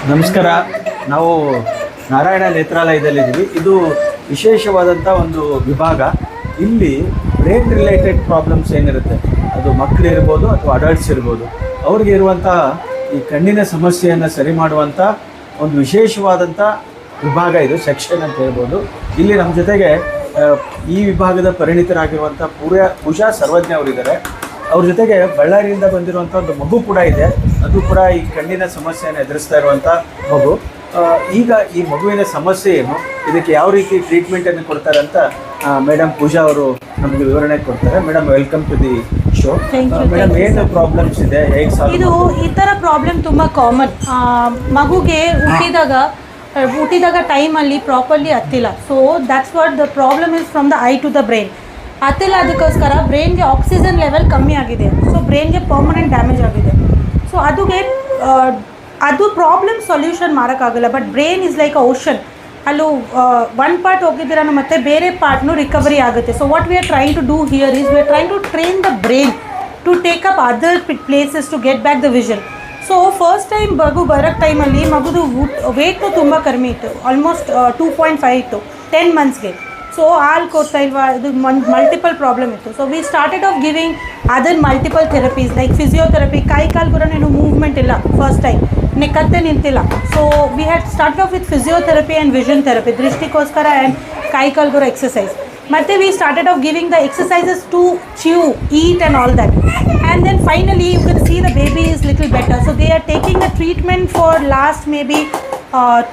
ನಮಸ್ಕಾರ. ನಾವು ನಾರಾಯಣ ನೇತ್ರಾಲಯದಲ್ಲಿದ್ದೀವಿ. ಇದು ವಿಶೇಷವಾದಂಥ ಒಂದು ವಿಭಾಗ. ಇಲ್ಲಿ ಬ್ರೈನ್ ರಿಲೇಟೆಡ್ ಪ್ರಾಬ್ಲಮ್ಸ್ ಏನಿರುತ್ತೆ, ಅದು ಮಕ್ಕಳು ಇರ್ಬೋದು ಅಥವಾ ಅಡಲ್ಟ್ಸ್ ಇರ್ಬೋದು, ಅವ್ರಿಗೆ ಇರುವಂಥ ಈ ಕಣ್ಣಿನ ಸಮಸ್ಯೆಯನ್ನು ಸರಿ ಮಾಡುವಂಥ ಒಂದು ವಿಶೇಷವಾದಂಥ ವಿಭಾಗ ಇದು, ಸೆಕ್ಷನ್ ಅಂತ ಹೇಳ್ಬೋದು. ಇಲ್ಲಿ ನಮ್ಮ ಜೊತೆಗೆ ಈ ವಿಭಾಗದ ಪರಿಣಿತರಾಗಿರುವಂಥ ಪೂಜಾ ಸರ್ವಜ್ಞ ಅವರಿದ್ದಾರೆ. ಅವ್ರ ಜೊತೆಗೆ ಬಳ್ಳಾರಿಯಿಂದ ಬಂದಿರುವಂಥ ಒಂದು ಮಗು ಕೂಡ ಇದೆ. ಅದು ಕೂಡ ಈ ಕಣ್ಣಿನ ಸಮಸ್ಯೆಯನ್ನು ಎದುರಿಸ್ತಾ ಇರುವಂಥ ಮಗು. ಈಗ ಈ ಮಗುವಿನ ಸಮಸ್ಯೆ ಏನು, ಇದಕ್ಕೆ ಯಾವ ರೀತಿ ಟ್ರೀಟ್ಮೆಂಟನ್ನು ಕೊಡ್ತಾರೆ ಅಂತ ಮೇಡಮ್ ಪೂಜಾ ಅವರು ನಮಗೆ ವಿವರಣೆ ಕೊಡ್ತಾರೆ. Madam, welcome to the show. Madam, ಏನು ಪ್ರಾಬ್ಲಮ್ಸ್ ಇದೆ, ಹೇಗೆ ಸಾಲ್ವ್? ಇದು ಈ ಥರ ಪ್ರಾಬ್ಲಮ್ ತುಂಬ ಕಾಮನ್. ಮಗುಗೆ ಹುಟ್ಟಿದಾಗ ಟೈಮಲ್ಲಿ ಪ್ರಾಪರ್ಲಿ ಹತ್ತಿಲ್ಲ. So that's what the problem is from the eye to the brain. ಹತ್ತಿಲ್ಲ, ಅದಕ್ಕೋಸ್ಕರ ಬ್ರೈನ್ಗೆ ಆಕ್ಸಿಜನ್ ಲೆವೆಲ್ ಕಮ್ಮಿ ಆಗಿದೆ. ಸೊ ಬ್ರೈನ್ಗೆ ಪರ್ಮನೆಂಟ್ ಡ್ಯಾಮೇಜ್ ಆಗಿದೆ. ಸೊ ಅದು ಪ್ರಾಬ್ಲಮ್ ಸೊಲ್ಯೂಷನ್ ಮಾಡೋಕ್ಕಾಗಲ್ಲ. But brain is like a ocean. ಅಲ್ಲೂ ಒನ್ ಪಾರ್ಟ್ ಹೋಗಿದ್ದೀರ ಮತ್ತು ಬೇರೆ ಪಾರ್ಟ್ನು ರಿಕವರಿ ಆಗುತ್ತೆ. So what we are trying to do here is we are trying to train the brain to take up other places to get back the vision. So first time ಮಗು ಬರೋಕ್ಕೆ ಟೈಮಲ್ಲಿ ಮಗುದು weight ತುಂಬ ಕಡಿಮೆ ಇತ್ತು. Almost 2.5 ಇತ್ತು 10 ಮಂತ್ಸ್ಗೆ. So ಹಾಲು ಕೊಡ್ತಾ ಇಲ್ವಾ, ಇದು ಮಲ್ಟಿಪಲ್ ಪ್ರಾಬ್ಲಮ್ ಇತ್ತು. So we started off giving other multiple therapies like physiotherapy. ಕೈ ಕಾಲು ಕೂಡ ಏನು ಮೂವ್ಮೆಂಟ್ ಇಲ್ಲ ಫಸ್ಟ್ ಟೈಮ್, ಕತ್ತೆ ನಿಂತಿಲ್ಲ. So we had start off with physiotherapy and vision therapy, ದೃಷ್ಟಿಗೋಸ್ಕರ ಆ್ಯಂಡ್ ಕೈ ಕಾಲ್ಗುರ ಎಕ್ಸಸೈಸ್. ಮತ್ತು we started off giving the exercises to chew, eat and all that. And then finally you can see the baby is little better. So they are taking the treatment for last maybe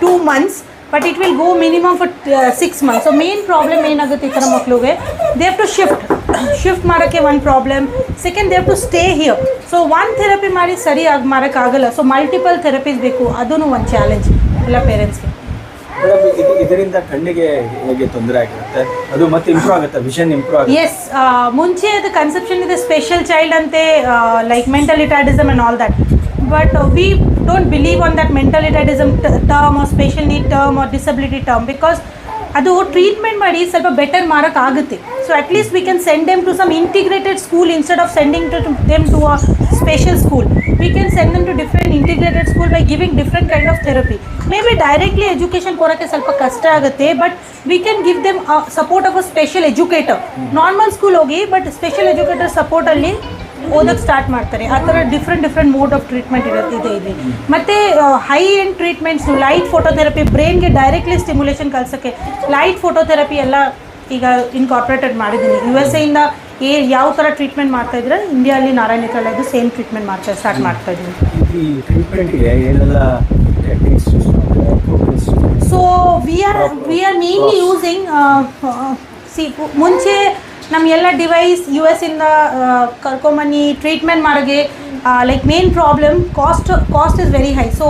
2 months. But it will go minimum for 6 months. So main problem ಏನಾಗುತ್ತೆ ಈ ಥರ ಮಕ್ಕಳಿಗೆ, they have to shift ಮಾಡೋಕ್ಕೆ one problem. Second, they have to stay here. So one therapy ಮಾಡಿ ಸರಿಯಾಗಿ ಮಾಡೋಕ್ಕಾಗಲ್ಲ. So multiple therapies ಬೇಕು. ಅದೂ ಒಂದು ಚಾಲೆಂಜ್ ಎಲ್ಲ ಪೇರೆಂಟ್ಸ್ಗೆ. ಇದರಿಂದ ಕಣ್ಣಿಗೆ ಹೇಗೆ ತೊಂದರೆ ಆಗಿರುತ್ತೆ, ಅದು ಮತ್ತೆ ಇಂಪ್ರೂವ್ ಆಗುತ್ತೆ, ವಿಷನ್ ಇಂಪ್ರೂವ್ ಆಗುತ್ತೆ? ಎಸ್, ಮುಂಚೆ ಅದು ಕನ್ಸೆಪ್ಷನ್ ಇದೆ ಸ್ಪೆಷಲ್ ಚೈಲ್ಡ್ ಅಂತೆ, like mental retardism and all that. But we don't believe on that mental retardism term or special need term or disability term, because ಅದು ಟ್ರೀಟ್ಮೆಂಟ್ ಮಾಡಿ ಸ್ವಲ್ಪ better ಮಾಡೋಕ್ಕಾಗುತ್ತೆ. So at least we can send them to some integrated school instead of sending them to a special school. We can send them to different integrated school by giving different kind of therapy. Maybe directly education ಕೊಡೋಕ್ಕೆ ಸ್ವಲ್ಪ ಕಷ್ಟ ಆಗುತ್ತೆ, but we can give them support of a special educator. Normal school ಹೋಗಿ but special educator ಸಪೋರ್ಟಲ್ಲಿ ಓದಕ್ಕೆ start ಮಾಡ್ತಾರೆ. ಆ ಥರ ಡಿಫ್ರೆಂಟ್ ಮೋಡ್ ಆಫ್ ಟ್ರೀಟ್ಮೆಂಟ್ ಇದೆ ಇಲ್ಲಿ. ಮತ್ತು high end treatments, light phototherapy, ಬ್ರೈನ್ಗೆ ಡೈರೆಕ್ಟ್ಲಿ ಸ್ಟಿಮ್ಯುಲೇಷನ್ ಕಲ್ಸೋಕ್ಕೆ ಲೈಟ್ ಫೋಟೋಥೆರಪಿ ಎಲ್ಲ ಈಗ ಇನ್ಕಾರ್ಪೊರೇಟೆಡ್ ಮಾಡಿದ್ದೀನಿ. USA ಇಂದ ಯಾವ ಥರ ಟ್ರೀಟ್ಮೆಂಟ್ ಮಾಡ್ತಾಯಿದ್ರೆ ಇಂಡಿಯಾದಲ್ಲಿ ನಾರಾಯಣ ನೇತ್ರಾಲಯದ್ದು ಸೇಮ್ ಟ್ರೀಟ್ಮೆಂಟ್ ಸ್ಟಾರ್ಟ್ ಮಾಡ್ತಾಯಿದ್ದೀನಿ. ಈ ಟ್ರೀಟ್ಮೆಂಟ್ಗೆ ಏನೆಲ್ಲ ಟೆಕ್ನಿಕ್ಸ್ ಯೂಸ್ ಮಾಡ್ತಾರೆ? So we are mainly using ಮುಂಚೆ ನಮಗೆಲ್ಲ ಡಿವೈಸ್ US ಇಂದ ಕರ್ಕೊಂಬನ್ನಿ ಟ್ರೀಟ್ಮೆಂಟ್ ಮಾಡೋಕ್ಕೆ like main problem cost is very high. So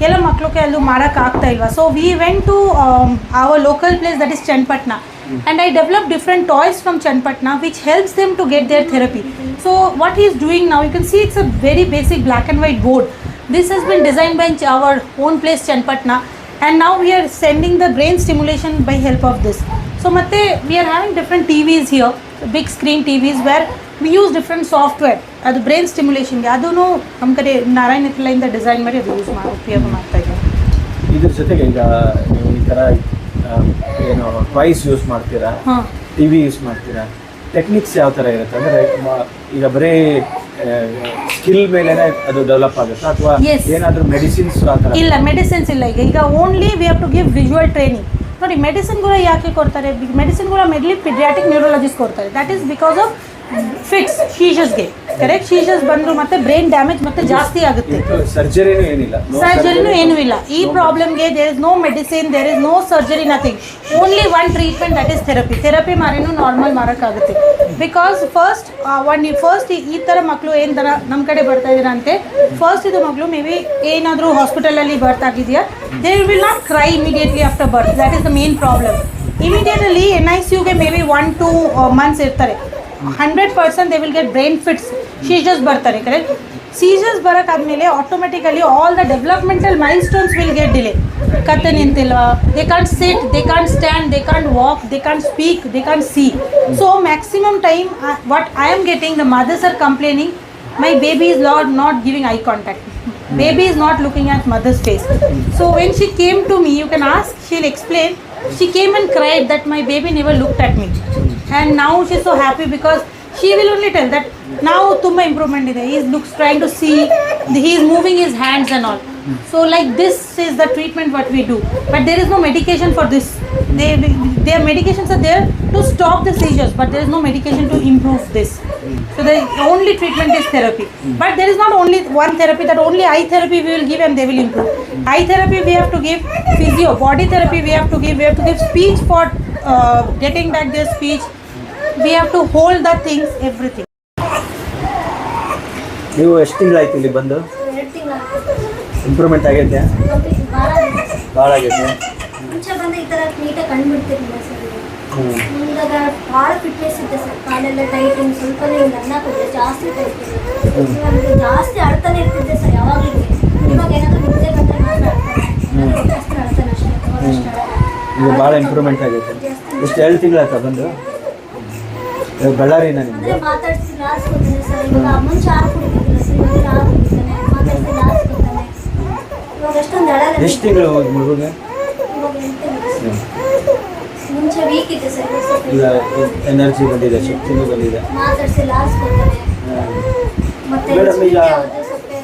ಎಲ್ಲ ಮಕ್ಕಳಿಗೆ ಅಲ್ಲೂ ಮಾಡೋಕ್ಕಾಗ್ತಾ ಇಲ್ವಾ. So we went to our local place that is Channapatna, and I developed different toys from Channapatna which helps them to get their therapy. So what he is doing now, you can see it's a very basic black and white board. This has been designed by our own place Channapatna, and now we are sending the brain stimulation by help of this. So matte we are having different TVs here, big screen TVs, where we use different software adu brain stimulation ge. ಅದನ್ನು ನಮ್ಮ ಕಡೆ Narayana ನೇತ್ರಾಲಯದಿಂದ design ಮಾಡಿ ಅದು ಉಪಯೋಗ ಮಾಡ್ತಾ ಇದ್ದಾರೆ. ಇದ್ರ ಜೊತೆಗೆ ಈಗ ನೀವು ಈ ಥರ ಏನು ಟಾಯ್ಸ್ ಯೂಸ್ ಮಾಡ್ತೀರಾ, TV ಯೂಸ್ ಮಾಡ್ತೀರಾ, ಟೆಕ್ನಿಕ್ಸ್ ಯಾವ ಥರ ಇರುತ್ತೆ? ಅಂದರೆ ಈಗ ಬರೀ ಸ್ಕಿಲ್ ಮೇಲೆ ಅದು ಡೆವಲಪ್ ಆಗುತ್ತಾ ಅಥವಾ ಏನಾದರೂ ಮೆಡಿಸಿನ್ಸ್ ಆ ಥರ? ಇಲ್ಲ, ಮೆಡಿಸಿನ್ಸ್ ಇಲ್ಲ. ಈಗ only we have to give visual training. ನೋಡಿ, ಮೆಡಿಸಿನ್ಗಳು ಯಾಕೆ ಕೊಡ್ತಾರೆ? ಮೆಡಿಸಿನ್ಗಳು ಮೇನ್ಲಿ ಪೀಡಿಯಾಟ್ರಿಕ್ ನ್ಯೂರಾಲಜಿಸ್ಟ್ ಕೊಡ್ತಾರೆ. That is because of fits, ಶೀಶಸ್ಗೆ. ಕರೆಕ್ಟ್, ಶೀಶಸ್ ಬಂದರು ಮತ್ತು ಬ್ರೈನ್ ಡ್ಯಾಮೇಜ್ ಮತ್ತೆ ಜಾಸ್ತಿ ಆಗುತ್ತೆ. ಸರ್ಜರಿನೂ ಏನಿಲ್ಲ, ಸರ್ಜರಿನೂ ಏನೂ ಇಲ್ಲ. ಈ ಪ್ರಾಬ್ಲಮ್ಗೆ there is no medicine, there is no surgery, nothing. Only one treatment, that is therapy ಮಾಡಿನೂ ನಾರ್ಮಲ್ ಮಾಡೋಕ್ಕಾಗುತ್ತೆ. ಬಿಕಾಸ್ ಫಸ್ಟ್ ಈ ಥರ ಮಕ್ಕಳು ಏನು ಥರ ನಮ್ಮ ಕಡೆ ಬರ್ತಾ ಇದ್ದೀರಾ ಅಂತೆ, ಫಸ್ಟ್ ಇದು ಮಕ್ಕಳು ಮೇ ಬಿ ಏನಾದರೂ ಹಾಸ್ಪಿಟಲಲ್ಲಿ ಬರ್ತ್ ಆಗಿದೆಯಾ, they will not cry immediately after birth. That is the main problem. Immediately NICUಗೆ ಮೇ ಬಿ 1-2 months ಇರ್ತಾರೆ. 100% they will get brain fits, seizures ಬರ್ತಾರೆ. ಕರೆಕ್ಟ್, ಸೀಜರ್ಸ್ ಬರೋಕ್ಕಾದ್ಮೇಲೆ automatically all the developmental milestones will get delay. ಕತ್ತೆ ನಿಂತಿಲ್ವಾ, they can't sit, they can't stand, they can't walk, they can't speak, they can't see. So maximum time what I am getting, the mothers are complaining, my baby is not giving eye contact. Baby is not looking at mother's face. So when she came to me, you can ask, she'll explain. She came and cried that my baby never looked at me. And now she's so happy because she will only tell that now tumba improvement ಇದೆ. He looks trying to see, he is moving his hands and all. So like this is the treatment what we do. But there is no medication for this. Their medications are there to stop the seizures, but there is no medication to improve this. So the only treatment is therapy. But there is not only one therapy, that only eye therapy we will give and they will improve. Eye therapy we have to give physio, body therapy we have to give speech for getting back their speech. We have to hold the things, everything. ನೀವು ಎಷ್ಟು ತಿಂಗಳಾಯ್ತು ಇಲ್ಲಿ ಬಂದು? 2 ತಿಂಗಳು improvement ಆಗೈತೆ? ಭಾಳ ಆಗೈತೆ. ಮುಂಚೆ ಬಂದು ಈ ಥರ ನೀಟಾಗಿ ಕಂಡುಬಿಡ್ತಿರ್ಲಿಲ್ಲ ಸರ್. ಇವಾಗ ಭಾಳ ಫಿಟ್ನೆಸ್ ಇದೆ ಸರ್. ಕಾಲೆಲ್ಲ ಟೈಟಿಂಗ್ ಸ್ವಲ್ಪನೇ ಹಿಂಗೆ ಅನ್ನಕ್ಕಿದೆ, ಜಾಸ್ತಿ ಟೈಟ್ ಇದೆ. ಇವಾಗ ಜಾಸ್ತಿ ಅಳ್ತಾನೆ ಇರ್ತಿದ್ದೆ ಸರ್ ಯಾವಾಗಲೂ. ಇವಾಗ ಏನಾದರೂ ನಿದ್ದೆ ಬಂದರೆ ಮಾತ್ರ ಅಳ್ತಾನೆ, ಏನಾದರೂ ಜಾಸ್ತಿ ಅಳ್ತಾನೆ ಅಷ್ಟೇ. ಅಷ್ಟು ಈಗ ಭಾಳ ಇಂಪ್ರೂವ್ಮೆಂಟ್ ಆಗೈತೆ. ಎಷ್ಟು 2 ತಿಂಗಳಾಯ್ತಾ ಬಂದು? ಬಳ್ಳಾರಿನ ನಿಮ್ಮದು? ಅಂದರೆ ಮಾತಾಡ್ಸಿ ಲಾಸ್ಕೊತಾನೆ ಸರ್. ಇವಾಗ ಮುಂಚೆ ಹಾಲು ಕುಡಿತಿದ್ದಿಲ್ಲ ಸರ್, ಇವಾಗ ಹಾಲು ಕುಡಿತಾನೆ, ಮಾತಾಡ್ಸಿ ಲಾಸ್ಕೊತಾನೆ. ಇವಾಗ ಅಷ್ಟೊಂದು ಅಳಲ್ಲ. ಎಷ್ಟು ತಿಂಗಳು ಮಗುಗೆ? ಇವಾಗ 8 ತಿಂಗಳು ಸರ್. ಮುಂಚೆ ವೀಕ್ ಇದೆ ಸರ್, ಈಗ ಎನರ್ಜಿ ಬಂದಿದೆ, ಶಕ್ತಿನೂ ಬಂದಿದೆ. ಮಾತಾಡ್ಸಿ ಲಾಸ್ಕೊತಾನೆ. ಮತ್ತೆ ಮೇಡಮ್ ಈಗ ಸೊಪ್ಪೆ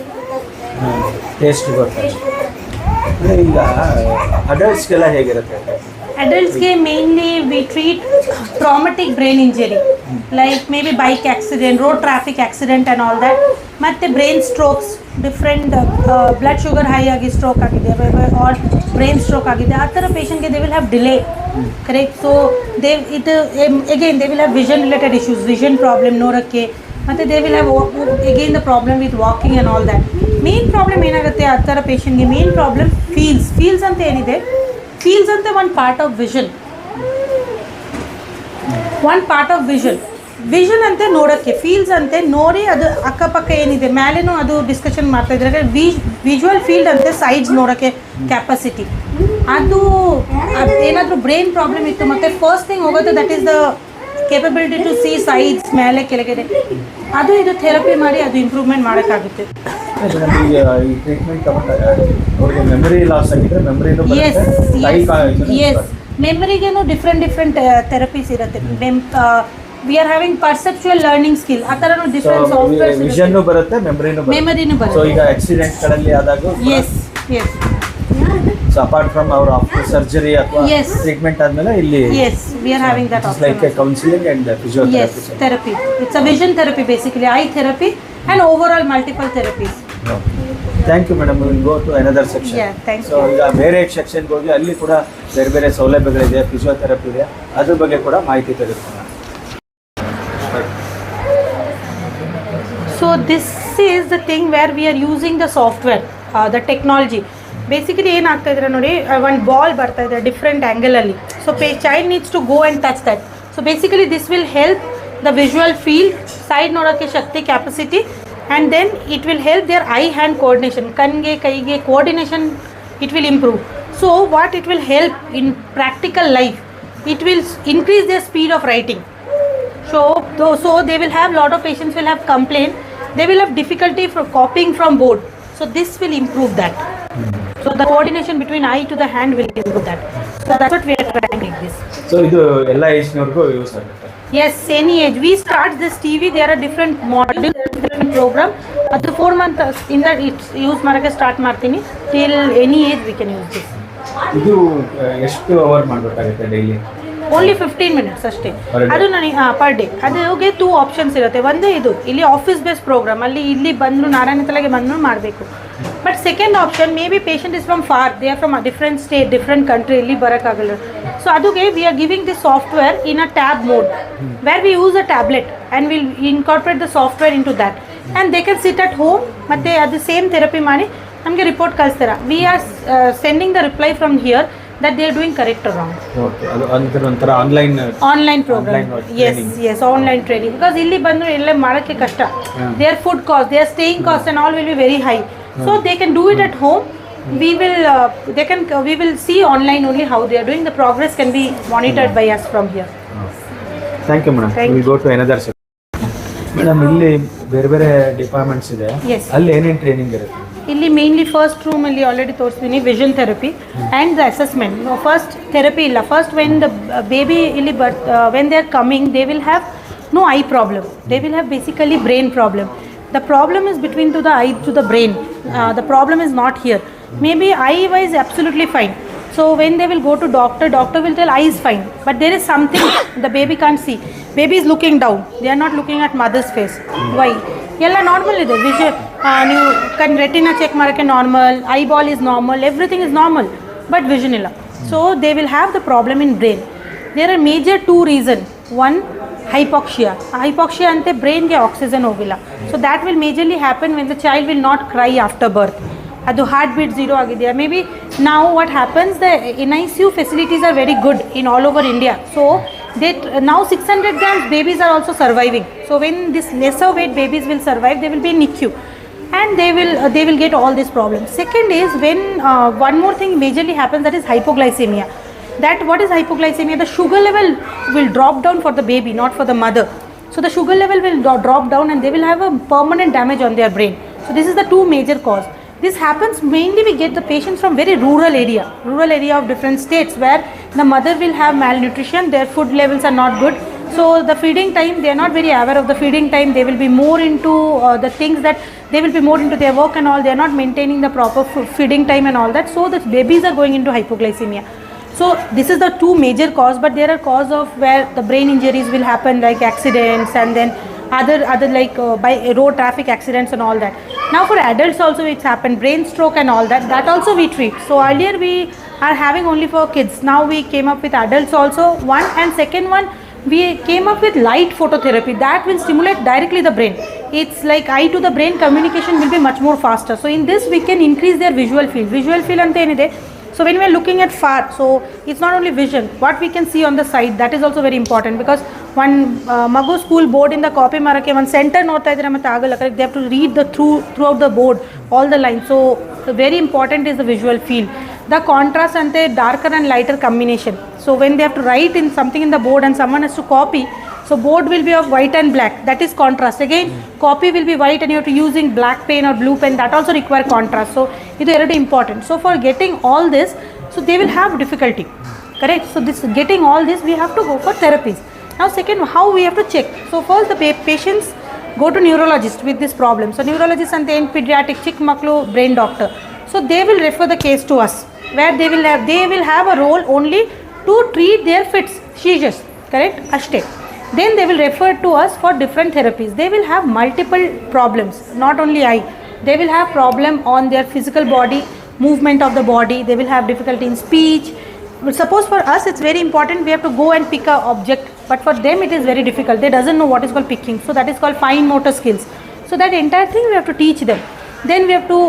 ಟೇಸ್ಟ್ ಗೊತ್ತಾ? ಟೇಸ್ಟ್ ಗೊತ್ತಾಗುತ್ತೆ. ಈಗ ಅಡಲ್ಟ್ಸ್ಗೆಲ್ಲ ಹೇಗಿರುತ್ತೆ? Adults mainly we treat traumatic brain injury, like maybe bike accident, road traffic accident and all that. ಮತ್ತೆ brain strokes, different blood sugar high ಆಗಿ stroke ಆಗಿದೆ or brain stroke ಆಗಿದೆ, ಆ ಥರ ಪೇಷಂಟ್ಗೆ they will have delay, correct? So again they will have vision related issues, vision problem ನೋಡೋಕ್ಕೆ. ಮತ್ತು they will have again the problem with walking and all that. Main problem ಏನಾಗುತ್ತೆ ಆ ಥರ ಪೇಷಂಟ್ಗೆ? ಮೇನ್ ಪ್ರಾಬ್ಲಮ್ ಫೀಲ್ಸ್ ಅಂತ ಏನಿದೆ, feels ಅಂತ ಒಂದು ಪಾರ್ಟ್ ಆಫ್ ವಿಷನ್ ಅಂತೆ ನೋಡೋಕ್ಕೆ, ಫೀಲ್ಸ್ ಅಂತೆ ನೋಡಿ ಅದು ಅಕ್ಕಪಕ್ಕ ಏನಿದೆ ಮೇಲೇನೂ ಅದು ಡಿಸ್ಕಷನ್ ಮಾಡ್ತಾ ಇದ್ದಾರೆ. ವಿಜುವಲ್ ಫೀಲ್ಡ್ ಅಂತೆ ಸೈಡ್ಸ್ ನೋಡೋಕ್ಕೆ ಕ್ಯಾಪಸಿಟಿ. ಅದು ಏನಾದರೂ ಬ್ರೈನ್ ಪ್ರಾಬ್ಲಮ್ ಇತ್ತು ಮತ್ತು ಫಸ್ಟ್ ಥಿಂಗ್ ಹೋಗುತ್ತೆ that is the capability to see sides ಮೇಲೆ ಕೆಳಗಡೆ. ಅದು ಇದು ಥೆರಪಿ ಮಾಡಿ ಅದು ಇಂಪ್ರೂವ್ಮೆಂಟ್ ಮಾಡೋಕ್ಕಾಗುತ್ತೆ. ಈ ಟ್ರೀಟ್ಮೆಂಟ್ ಅವ್ರಿಗೆ ಮೆಮರಿ ಲಾಸ್ ಆಗಿದ್ರೆ ಮೆಮರಿನೂ ಎಸ್ ಮೆಮರಿಗೇನು ಡಿಫ್ರೆಂಟ್ ಥೆರಪೀಸ್ ಇರುತ್ತೆ. We are having perceptual learning skill, ಆ ಥರನೂ ಡಿಫ್ರೆಂಟ್ ಸಾಫ್ಟ್ವೇರ್ಸ್ ವಿಷನ್ನು ಬರುತ್ತೆ, ಮೆಮರಿನೂ ಬರುತ್ತೆ. ಸೊ ಈಗ ಆಕ್ಸಿಡೆಂಟ್ಗಳಲ್ಲಿ ಆದಾಗ yes so apart from our after surgery ಅಥವಾ ಟ್ರೀಟ್ಮೆಂಟ್ ಆದಮೇಲೆ ಇಲ್ಲಿ we are having that option like counselling and physiotherapy. Therapy, it's a vision therapy basically, eye therapy and overall multiple therapies. Thank you madam. Will go to another section. So ಈಗ ಬೇರೆ ಸೆಕ್ಷನ್ಗೆ ಹೋಗಿ ಅಲ್ಲಿ ಕೂಡ ಬೇರೆ ಸೌಲಭ್ಯಗಳಿದೆ, physiotherapy ಇದೆ, ಅದ್ರ ಬಗ್ಗೆ ಕೂಡ ಮಾಹಿತಿ ತೆಗೆದುಕೊಳ್ಳೋಣ. So this is the thing where we are using the software, the technology. Basically ಏನಾಗ್ತಾ ಇದ್ರೆ ನೋಡಿ, ಒಂದು ಬಾಲ್ ಬರ್ತಾ ಇದೆ ಡಿಫ್ರೆಂಟ್ ಆ್ಯಂಗಲಲ್ಲಿ. So child needs to go and touch that. So basically this will help the visual field, side ನೋಡೋಕ್ಕೆ ಶಕ್ತಿ, capacity, and then it will help their eye hand coordination, ಕಣ್ಣಿಗೆ ಕೈಗೆ coordination it will improve. So what it will help in practical life, it will increase their speed of writing. So they will have, lot of patients will have complaint, they will have difficulty for copying from board. So this will improve that. So the coordination between eye to the hand will improve that. So that's what we are trying like this. So ಇದು ಎಲ್ಲ ಏಜ್ನವ್ರಿಗೂ use ಆಗುತ್ತೆ? Yes, any age. We start this TV, there are different modules, different program. At the 4 months in that it's use ಮಾಡೋಕ್ಕೆ start ಮಾಡ್ತೀನಿ, till any age we can use this. ಇದು ಎಷ್ಟು hour ಮಾಡಬೇಕಾಗುತ್ತೆ daily? Only 15 minutes ಅಷ್ಟೇ. ಅದು ನನಗೆ per day. ಅದುಗೆ 2 options ಇರುತ್ತೆ. ಒಂದೇ ಇದು ಇಲ್ಲಿ ಆಫೀಸ್ ಬೇಸ್ ಪ್ರೋಗ್ರಾಮ್, ಅಲ್ಲಿ ಇಲ್ಲಿ ಬಂದು ನಾರಾಯಣ ತಲೆಗೆ ಬಂದು ಮಾಡಬೇಕು. But second option, maybe patient is from far, they are from different state, different country, ಇಲ್ಲಿ ಬರೋಕ್ಕಾಗಲ್ಲ. ಸೊ ಅದಕ್ಕೆ we are giving this software in a tab mode, where we use a tablet and will incorporate the software into that and they can sit at home. ಮತ್ತು ಅದು same therapy ಮಾಡಿ ನಮಗೆ report ಕಳಿಸ್ತಾರೆ. We are sending the reply from here that they are doing correct or wrong. Okay, ಅದು ಒಂಥರ online program. Yes, online training, because ಇಲ್ಲಿ ಬಂದು ಎಲ್ಲ ಮಾಡೋಕ್ಕೆ ಕಷ್ಟ. Their food cost, their staying cost and all will be very high. So they can do it at home. We will see online only how they are doing. The progress can be monitored by us from here. Thank you madam. We will go to another section. Madam ಇಲ್ಲಿ ಬೇರೆ departments ಇದೆ, Yes. ಅಲ್ಲಿ ಏನೇನು training ಇರುತ್ತೆ? ಇಲ್ಲಿ mainly first ರೂಮಲ್ಲಿ already ತೋರಿಸ್ತೀನಿ vision therapy and the assessment. First therapy ಇಲ್ಲ, ಫಸ್ಟ್ ವೆನ್ ದ ಬೇಬಿ ಇಲ್ಲಿ when they are coming they will have no eye problem, they will have basically brain problem. The problem is between to the eye to the brain. The problem is not here. Maybe eye wise absolutely fine, so when they will go to doctor will tell eye is fine, but there is something the baby can't see. Baby is looking down, they are not looking at mother's face. Why? ಎಲ್ಲ normal ಇದೆ, vision ನೀವು retina check ಮಾಡೋಕ್ಕೆ normal, eyeball is normal, everything is normal, but vision ಇಲ್ಲ. So they will have the problem in brain. There are major 2 reasons. ಒನ್, hypoxia ante brain ge oxygen hogilla, so that will majorly happen when the child will not cry after birth. Adu heartbeat zero ಆಗಿದೆಯಾ. Maybe now what happens, the NICU facilities are very good in all over India, so they now 600 grams babies are also surviving. So when this lesser weight babies will survive, they will be in NICU and they will get all these problems. Second is when one more thing majorly happens, that is hypoglycemia. That what is hypoglycemia? The sugar level will drop down for the baby, not for the mother. So the sugar level will drop down and they will have a permanent damage on their brain. So this is the 2 major cause. This happens mainly, we get the patients from very rural area of different states, where the mother will have malnutrition, their food levels are not good. So the feeding time, they are not very aware of the feeding time. They will be more into the things that they will be more into their work and all. They are not maintaining the proper feeding time and all that. So the babies are going into hypoglycemia. So this is the 2 major cause, but there are cause of where the brain injuries will happen, like accidents, and then other like by road traffic accidents and all that. Now for adults also it's happened, brain stroke and all that. That also we treat. So earlier we are having only for kids. Now we came up with adults also. One, and second one, we came up with light phototherapy that will stimulate directly the brain. It's like eye to the brain communication will be much more faster. So in this we can increase their visual field. Visual field ante enide. So when we are looking at far, so it's not only vision, what we can see on the side, that is also very important, because one magu school board in the copy marake one center nota idre matte agala, correct, they have to read the throughout the board all the lines. So very important is the visual field. The contrast ante darker and lighter combination. So when they have to write in something in the board and someone has to copy, so board will be of white and black, that is contrast. Again copy will be white and you have to using black pen or blue pen, that also require contrast. So it is very important. So for getting all this, so they will have difficulty, correct. So this getting all this, we have to go for therapies. Now second, how we have to check. So first the patients go to neurologist with this problem. So neurologist and then pediatric chick maklu brain doctor, so they will refer the case to us, where they will have a role only to treat their fits, seizures, correct, ashte. Then they will refer to us for different therapies. They will have multiple problems, not only eye. They will have problem on their physical body, movement of the body. They will have difficulty in speech. Suppose for us it's very important, we have to go and pick a object, but for them it is very difficult. They doesn't know what is called picking. So that is called fine motor skills. So that entire thing we have to teach them. Then we have to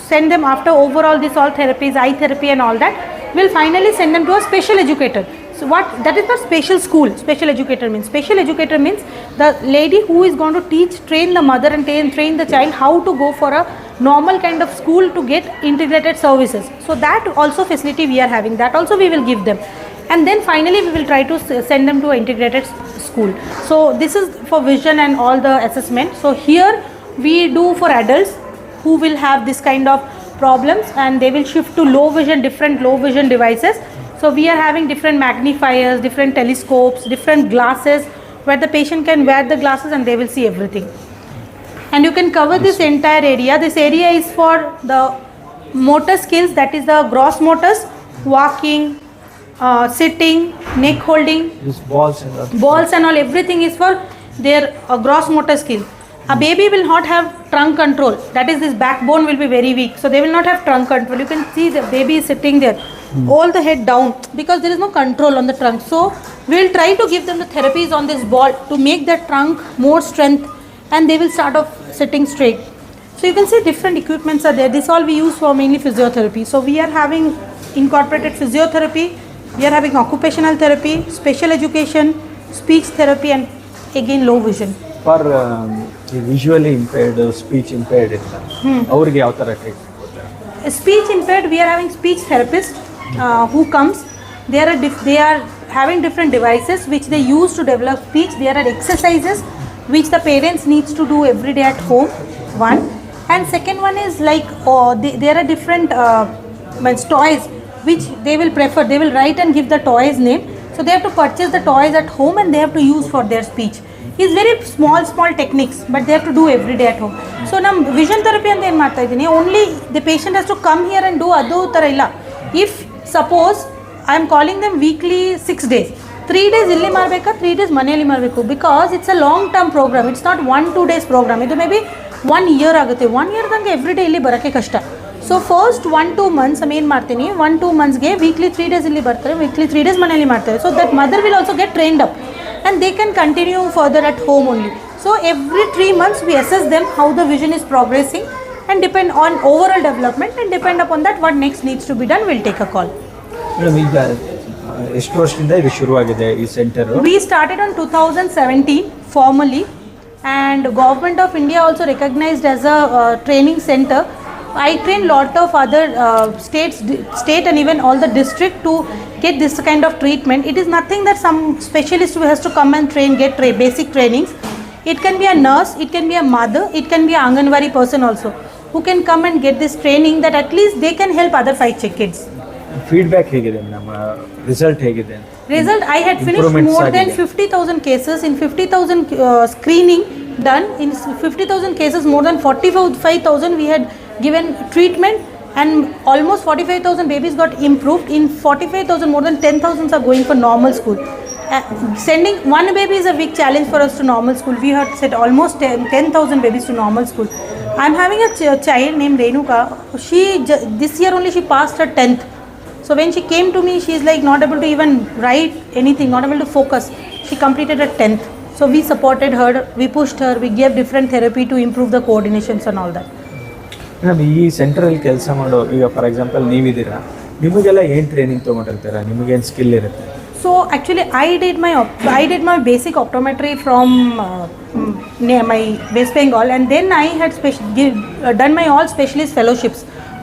send them, after overall this all therapies, eye therapy and all that, we'll finally send them to a special educator. So what, that is not special school. Special educator means the lady who is going to train the mother and train the child how to go for a normal kind of school to get integrated services. So that also facility we are having, that also we will give them. And then finally we will try to send them to an integrated school. So this is for vision and all the assessment. So here we do for adults who will have this kind of problems, and they will shift to different low vision devices. So we are having different magnifiers, different telescopes, different glasses, where the patient can wear the glasses and they will see everything. And you can cover this entire area. This area is for the motor skills, that is the gross motors, walking, sitting, neck holding, These balls and all, everything is for their gross motor skill. A baby will not have trunk control, that is this backbone will be very weak, so they will not have trunk control. You can see the baby is sitting there, all the head down, because there is no control on the trunk. So we will try to give them the therapies on this ball to make the trunk more strength, and they will start off sitting straight. So you can see different equipments are there. This all we use for mainly physiotherapy. So we are having incorporated physiotherapy, we are having occupational therapy, special education, speech therapy, and again low vision. For visually impaired, speech impaired ಇಲ್ಲ ಅವ್ರಿಗೆ ಯಾವ ಥರ treatment ಕೊಡ್ತಾರೆ? Speech impaired, we are having speech therapists who comes. They are having different devices which they use to develop speech. There are exercises which the parents needs to do every day at home, one. And second one is like there are different toys which they will prefer. They will write and give the toys name. So they have to purchase the toys at home and they have to use for their speech. It's very small techniques, but they have to do every day at home. So nam vision therapy anta ಏನು ಮಾಡ್ತಾ ಇದ್ದೀನಿ, only the patient has to come here and do adu ತರ ಇಲ್ಲ. If suppose I am calling them weekly 6 days, 3 days ಇಲ್ಲಿ ಮಾಡಬೇಕಾ, 3 days ಮನೆಯಲ್ಲಿ ಮಾಡಬೇಕು, because it's a long term program. It's not 1-2 days program. ಇದು ಮೇ ಬಿ 1 year ಆಗುತ್ತೆ. 1 year ತನಕ every day ಇಲ್ಲಿ ಬರೋಕ್ಕೆ ಕಷ್ಟ. ಸೊ ಫಸ್ಟ್ 1-2 ಮಂತ್ಸ್ ಏನು ಮಾಡ್ತೀನಿ, 1-2 ಮಂತ್ಸ್ಗೆ ವೀಕ್ಲಿ 3 days ಇಲ್ಲಿ ಬರ್ತಾರೆ, ವೀಕ್ಲಿ 3 days ಮನೆಯಲ್ಲಿ ಮಾಡ್ತಾರೆ. So that mother will also get trained up and they can continue further at home only. So every 3 months we assess them how the vision is progressing and depend on overall development, and depend upon that what next needs to be done, we'll take a call. Madam, ಈಗ ಎಷ್ಟು ವರ್ಷದಿಂದ ಇದು ಶುರುವಾಗಿದೆ ಈ centre? We started on 2017 formally, and Government of India also recognized as a training center. I train lot of other state and even all the district to get this kind of treatment. It is nothing that some specialist who has to come and get basic trainings. It can be a nurse, it can be a mother, it can be an Anganwadi person also who can come and get this training, that at least they can help other 5 kids. Feedback ಹೇಗಿದೆ madam? Result ಹೇಗಿದೆ? Result, I had finished more than 50,000 cases. In 50,000 screening done, in 50,000 cases more than 45,000 we had given treatment, and almost 45,000 babies got improved. In 45,000 more than 10,000 are going for normal school. Sending one baby is a big challenge for us to normal school. We had sent almost 10,000 babies to normal school. I'm having a child named Renuka. This year only she passed her 10th. So when she came to me, she is like not able to even write anything, not able to focus. She completed her 10th. So we supported her, we pushed her, we gave different therapy to improve the coordinations and all that. Madam, ಈ ಸೆಂಟ್ರಲ್ಲಿ ಕೆಲಸ ಮಾಡೋ, ಈಗ for example ನೀವಿದ್ದೀರಾ, ನಿಮಗೆಲ್ಲ ಏನು training ತೊಗೊಂಡಿರ್ತೀರಾ? ನಿಮಗೇನು skill ಇರುತ್ತೆ? So actually I did my basic optometry from near my West Bengal, and then I had done my all specialist fellowships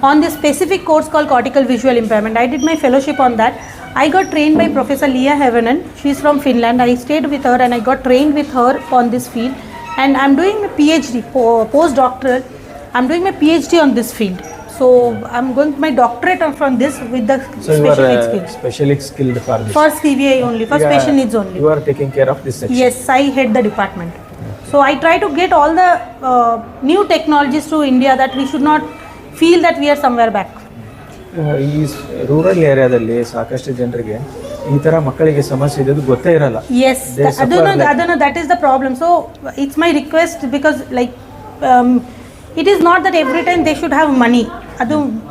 on this specific course called cortical visual impairment. I did my fellowship on that. I got trained by Professor Leah Hevonen. She's from Finland. I stayed with her and I got trained with her on this field, and I'm doing a PhD, postdoctoral. I'm doing my PhD on this field. So I'm going my doctorate from this with the special needs skills. Specially skilled for this. For CVI only, for special needs only. You are taking care of this section? Yes, I head the department. So I try to get all the new technologies to India, that we should not feel that we are somewhere back. ಈ rural ಏರಿಯಾದಲ್ಲಿ ಸಾಕಷ್ಟು ಜನರಿಗೆ ಈ ಥರ ಮಕ್ಕಳಿಗೆ ಸಮಸ್ಯೆ ಇರೋದು ಗೊತ್ತೇ ಇರಲ್ಲ. Yes, that is the problem. So it's my request, because like it is not that every time they should have money.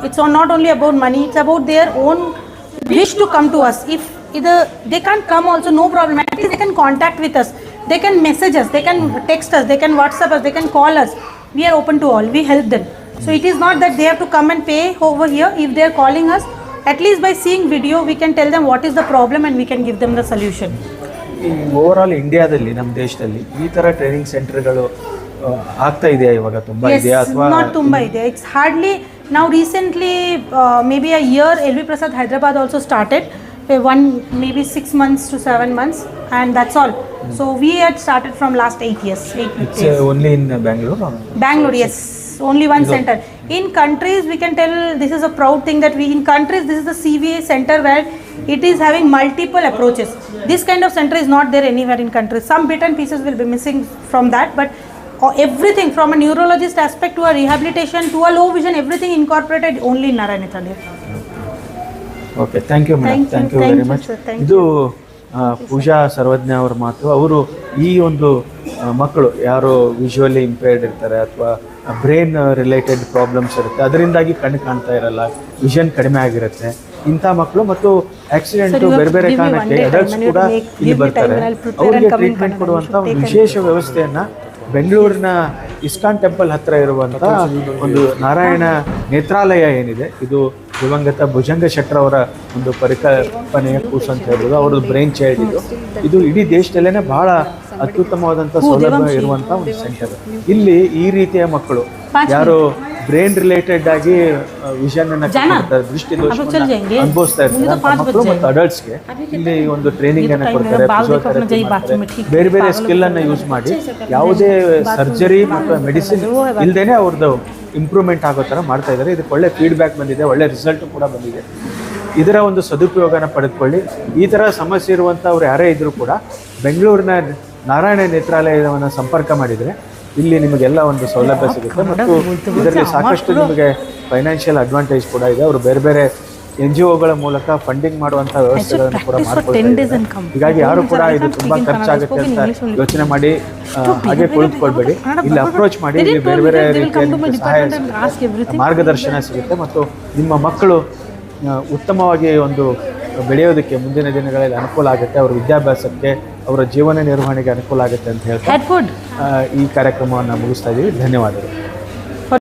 It's not only about money, it's about their own wish to come to us. If either they can't come also, no problem. At least they can contact with us. They can message us, they can text us, they can WhatsApp us, they can call us. We are open to all. We help them. So it is not that they have to come and pay over here. If they are calling us, at least by seeing video, we can tell them what is the problem and we can give them the solution. ಈ overall ಇಂಡಿಯಾದಲ್ಲಿ, ನಮ್ಮ ದೇಶದಲ್ಲಿ ಈ ಥರ training ಸೆಂಟರ್ಗಳು ಆಗ್ತಾ ಇದೆಯಾ ಇವಾಗ? ತುಂಬ ಇದೆಯಾ ಅಥವಾ not tumba ide? It's hardly now. Recently, maybe a year, LV Prasad Hyderabad also started. Maybe 6 months to 7 months, and that's all. So we had started from last 8 years. It's only in Bangalore? Bangalore, yes. Only one center. In countries, we can tell, this is a proud thing that in countries, this is the CVA center where it is having multiple approaches. This kind of center is not there anywhere in countries. Some bit and pieces will be missing from that, but everything from a neurologist aspect to a rehabilitation to a low vision, everything incorporated only in Narayanathalli. Okay, thank you madam, thank you very much. ಇದು ಪೂಜಾ ಸರ್ವಜ್ಞ ಅವ್ರ ಮಾತು. ಅವರು ಈ ಒಂದು ಮಕ್ಕಳು ಯಾರು visually impaired ಇರ್ತಾರೆ ಅಥವಾ ಬ್ರೈನ್ ರಿಲೇಟೆಡ್ ಪ್ರಾಬ್ಲಮ್ಸ್ ಇರುತ್ತೆ, ಅದರಿಂದಾಗಿ ಕಣ್ಣು ಕಾಣ್ತಾ ಇರಲ್ಲ, ವಿಷನ್ ಕಡಿಮೆ ಆಗಿರುತ್ತೆ, ಇಂಥ ಮಕ್ಕಳು ಮತ್ತು ಆಕ್ಸಿಡೆಂಟು ಬೇರೆ ಬೇರೆ ಕಾರಣಕ್ಕೆ ಅಡಲ್ಟ್ಸ್ ಕೂಡ ಇಲ್ಲಿ ಬರ್ತಾರೆ. ಅವರಿಗೆ ಟ್ರೀಟ್ಮೆಂಟ್ ಕೊಡುವಂಥ ಒಂದು ವಿಶೇಷ ವ್ಯವಸ್ಥೆಯನ್ನು ಬೆಂಗಳೂರಿನ ಇಸ್ಕಾನ್ ಟೆಂಪಲ್ ಹತ್ತಿರ ಇರುವಂಥ ಒಂದು ನಾರಾಯಣ ನೇತ್ರಾಲಯ ಏನಿದೆ, ಇದು ದಿವಂಗತ ಭುಜಂಗ ಶೆಟ್ಟರ್ ಅವರ ಒಂದು ಪರಿಕಲ್ಪನೆಯ ಕೂಸು ಅಂತ ಹೇಳ್ಬೋದು. ಅವ್ರದ್ದು ಬ್ರೈನ್ ಚೈಲ್ಡ್ ಇದು ಇಡೀ ದೇಶದಲ್ಲೇ ಬಹಳ ಅತ್ಯುತ್ತಮವಾದಂಥ ಸೌಲಭ್ಯ ಇರುವಂಥ ಒಂದು ಸೆಂಟರ್. ಇಲ್ಲಿ ಈ ರೀತಿಯ ಮಕ್ಕಳು ಯಾರು ಬ್ರೈನ್ ರಿಲೇಟೆಡ್ ಆಗಿ ವಿಷನ್ ಅನ್ನ ದೃಷ್ಟಿ ದೋಷವನ್ನು ಅನುಭವಿಸ್ತಾ ಇರ್ತಾರೆ ಮಕ್ಕಳು ಮತ್ತು ಅಡಲ್ಟ್ಸ್ಗೆ ಇಲ್ಲಿ ಒಂದು ಟ್ರೈನಿಂಗ್ ಅನ್ನು ಕೊಡ್ತಾರೆ. ಬೇರೆ ಬೇರೆ ಸ್ಕಿಲ್ ಅನ್ನು ಯೂಸ್ ಮಾಡಿ ಯಾವುದೇ ಸರ್ಜರಿ ಮತ್ತು ಮೆಡಿಸಿನ್ ಇಲ್ಲದೇನೆ ಅವ್ರದ್ದು ಇಂಪ್ರೂವ್ಮೆಂಟ್ ಆಗೋ ಥರ ಮಾಡ್ತಾ ಇದ್ದಾರೆ. ಇದಕ್ಕೆ ಒಳ್ಳೆ ಫೀಡ್ಬ್ಯಾಕ್ ಬಂದಿದೆ, ಒಳ್ಳೆ ರಿಸಲ್ಟು ಕೂಡ ಬಂದಿದೆ. ಇದರ ಒಂದು ಸದುಪಯೋಗನ ಪಡೆದುಕೊಳ್ಳಿ. ಈ ಥರ ಸಮಸ್ಯೆ ಇರುವಂಥವ್ರು ಯಾರೇ ಇದ್ದರೂ ಕೂಡ ಬೆಂಗಳೂರಿನ ನಾರಾಯಣ ನೇತ್ರಾಲಯವನ್ನು ಸಂಪರ್ಕ ಮಾಡಿದರೆ ಇಲ್ಲಿ ನಿಮಗೆಲ್ಲ ಒಂದು ಸೌಲಭ್ಯ ಸಿಗುತ್ತೆ ಮತ್ತು ಇದರಲ್ಲಿ ಸಾಕಷ್ಟು ನಿಮಗೆ ಫೈನಾನ್ಷಿಯಲ್ ಅಡ್ವಾಂಟೇಜ್ ಕೂಡ ಇದೆ. ಅವರು ಬೇರೆ ಬೇರೆ NGOಗಳ ಮೂಲಕ ಫಂಡಿಂಗ್ ಮಾಡುವಂಥ ವ್ಯವಸ್ಥೆಗಳನ್ನು ಕೂಡ ಮಾಡ್ಕೊಳ್ತಾರೆ. ಹೀಗಾಗಿ ಯಾರು ಕೂಡ ಇದು ತುಂಬ ಖರ್ಚಾಗುತ್ತೆ ಅಂತ ಯೋಚನೆ ಮಾಡಿ ಹಾಗೆ ಕುಳಿತುಕೊಳ್ಬೇಡಿ. ಇಲ್ಲಿ ಅಪ್ರೋಚ್ ಮಾಡಿ, ಇಲ್ಲಿ ಬೇರೆ ಬೇರೆ ರೀತಿಯ ಸಹಾಯ ಸಿಗುತ್ತೆ, ಮಾರ್ಗದರ್ಶನ ಸಿಗುತ್ತೆ ಮತ್ತು ನಿಮ್ಮ ಮಕ್ಕಳು ಉತ್ತಮವಾಗಿ ಒಂದು ಬೆಳೆಯೋದಕ್ಕೆ ಮುಂದಿನ ದಿನಗಳಲ್ಲಿ ಅನುಕೂಲ ಆಗುತ್ತೆ. ಅವರ ವಿದ್ಯಾಭ್ಯಾಸಕ್ಕೆ, ಅವರ ಜೀವನ ನಿರ್ವಹಣೆಗೆ ಅನುಕೂಲ ಆಗುತ್ತೆ ಅಂತ ಹೇಳ್ತಾ ಈ ಕಾರ್ಯಕ್ರಮವನ್ನು ಮುಗಿಸ್ತಾ ಇದ್ದೀವಿ. ಧನ್ಯವಾದಗಳು.